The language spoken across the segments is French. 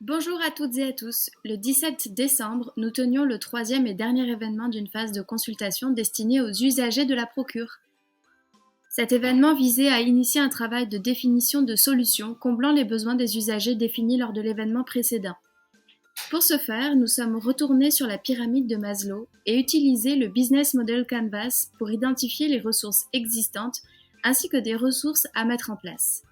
Bonjour à toutes et à tous. Le 17 décembre, nous tenions le troisième et dernier événement d'une phase de consultation destinée aux usagers de la procure. Cet événement visait à initier un travail de définition de solutions comblant les besoins des usagers définis lors de l'événement précédent. Pour ce faire, nous sommes retournés sur la pyramide de Maslow et utilisé le Business Model Canvas pour identifier les ressources existantes ainsi que des ressources à mettre en place.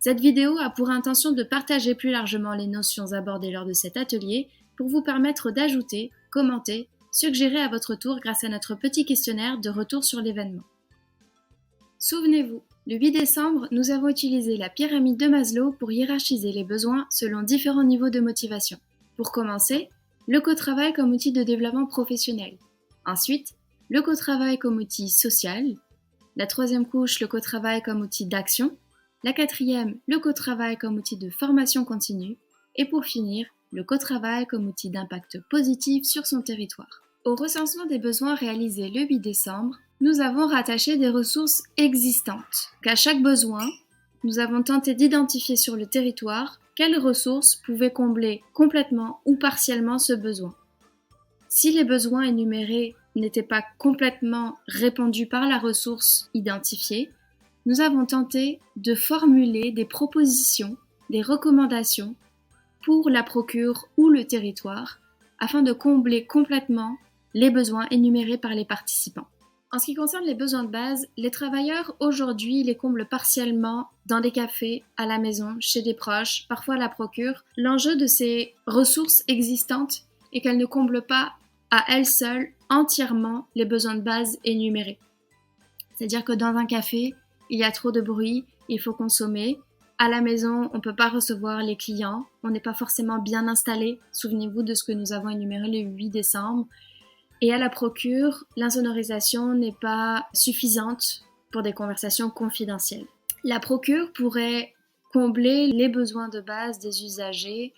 Cette vidéo a pour intention de partager plus largement les notions abordées lors de cet atelier pour vous permettre d'ajouter, commenter, suggérer à votre tour grâce à notre petit questionnaire de retour sur l'événement. Souvenez-vous, le 8 décembre, nous avons utilisé la pyramide de Maslow pour hiérarchiser les besoins selon différents niveaux de motivation. Pour commencer, le co-travail comme outil de développement professionnel. Ensuite, le co-travail comme outil social. La troisième couche, le co-travail comme outil d'action. La quatrième, le co-travail comme outil de formation continue. Et pour finir, le co-travail comme outil d'impact positif sur son territoire. Au recensement des besoins réalisé le 8 décembre, nous avons rattaché des ressources existantes. Qu'à chaque besoin, nous avons tenté d'identifier sur le territoire quelles ressources pouvaient combler complètement ou partiellement ce besoin. Si les besoins énumérés n'étaient pas complètement répondus par la ressource identifiée, nous avons tenté de formuler des propositions, des recommandations pour la procure ou le territoire afin de combler complètement les besoins énumérés par les participants. En ce qui concerne les besoins de base, les travailleurs aujourd'hui les comblent partiellement dans des cafés, à la maison, chez des proches, parfois à la procure. L'enjeu de ces ressources existantes est qu'elles ne comblent pas à elles seules entièrement les besoins de base énumérés. C'est-à-dire que dans un café, il y a trop de bruit, il faut consommer. À la maison, on ne peut pas recevoir les clients, on n'est pas forcément bien installé. Souvenez-vous de ce que nous avons énuméré le 8 décembre. Et à la procure, l'insonorisation n'est pas suffisante pour des conversations confidentielles. La procure pourrait combler les besoins de base des usagers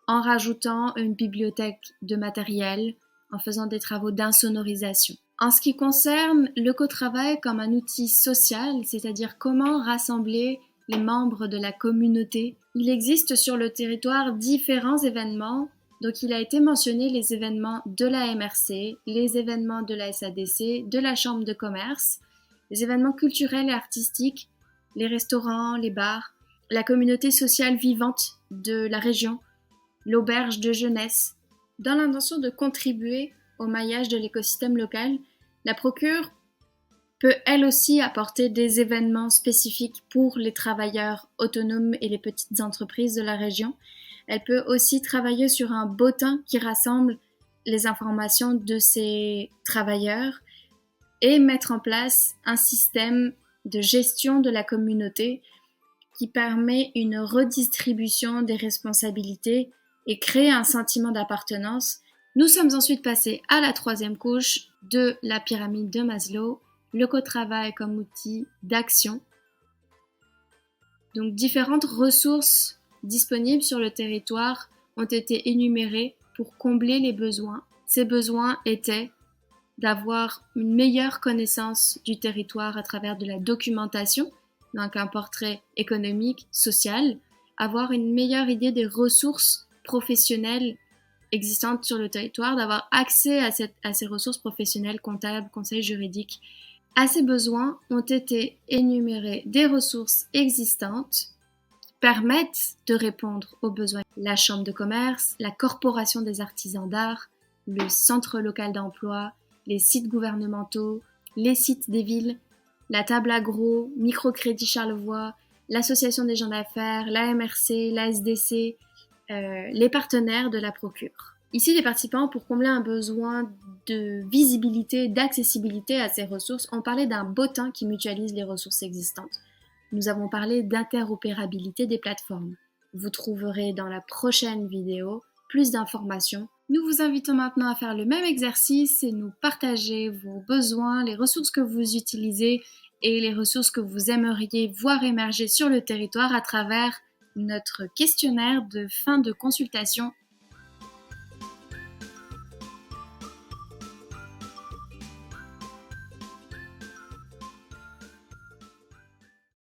en rajoutant une bibliothèque de matériel, en faisant des travaux d'insonorisation. En ce qui concerne le co-travail comme un outil social, c'est-à-dire comment rassembler les membres de la communauté, il existe sur le territoire différents événements. Donc il a été mentionné les événements de la MRC, les événements de la SADC, de la Chambre de commerce, les événements culturels et artistiques, les restaurants, les bars, la communauté sociale vivante de la région, l'auberge de jeunesse. Dans l'intention de contribuer au maillage de l'écosystème local, la procure peut elle aussi apporter des événements spécifiques pour les travailleurs autonomes et les petites entreprises de la région. Elle peut aussi travailler sur un bottin qui rassemble les informations de ces travailleurs et mettre en place un système de gestion de la communauté qui permet une redistribution des responsabilités et crée un sentiment d'appartenance. Nous sommes ensuite passés à la troisième couche de la pyramide de Maslow, le co-travail comme outil d'action. Donc différentes ressources disponibles sur le territoire ont été énumérées pour combler les besoins. Ces besoins étaient d'avoir une meilleure connaissance du territoire à travers de la documentation, donc un portrait économique, social, avoir une meilleure idée des ressources professionnelles existantes sur le territoire, d'avoir accès à ces ressources professionnelles, comptables, conseils juridiques. À ces besoins ont été énumérées des ressources existantes permettent de répondre aux besoins. La Chambre de commerce, la Corporation des artisans d'art, le Centre local d'emploi, les sites gouvernementaux, les sites des villes, la Table Agro, Microcrédit Charlevoix, l'Association des gens d'affaires, la MRC, la SDC, les partenaires de la procure. Ici, les participants, pour combler un besoin de visibilité, d'accessibilité à ces ressources, ont parlé d'un bottin qui mutualise les ressources existantes. Nous avons parlé d'interopérabilité des plateformes. Vous trouverez dans la prochaine vidéo plus d'informations. Nous vous invitons maintenant à faire le même exercice et nous partager vos besoins, les ressources que vous utilisez et les ressources que vous aimeriez voir émerger sur le territoire à travers notre questionnaire de fin de consultation